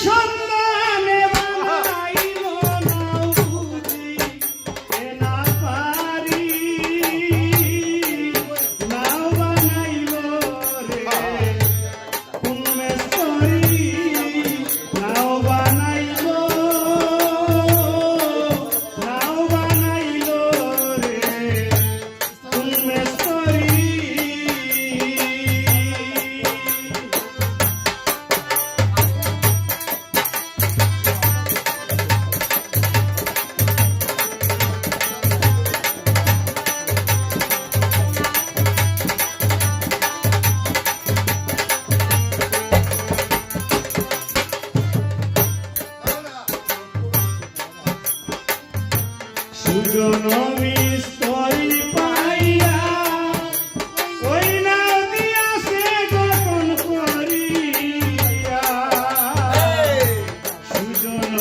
সন্ধানে বানাইল নাও বুঝি এ না পারি নাও বানাইল রে উন্মেশ্বরী নাও বানাইল রে উন্মেশ্বরী সুজন মিস্তরি পাইয়া ওই নাও দিয়াছে গঠন করিয়া সুজন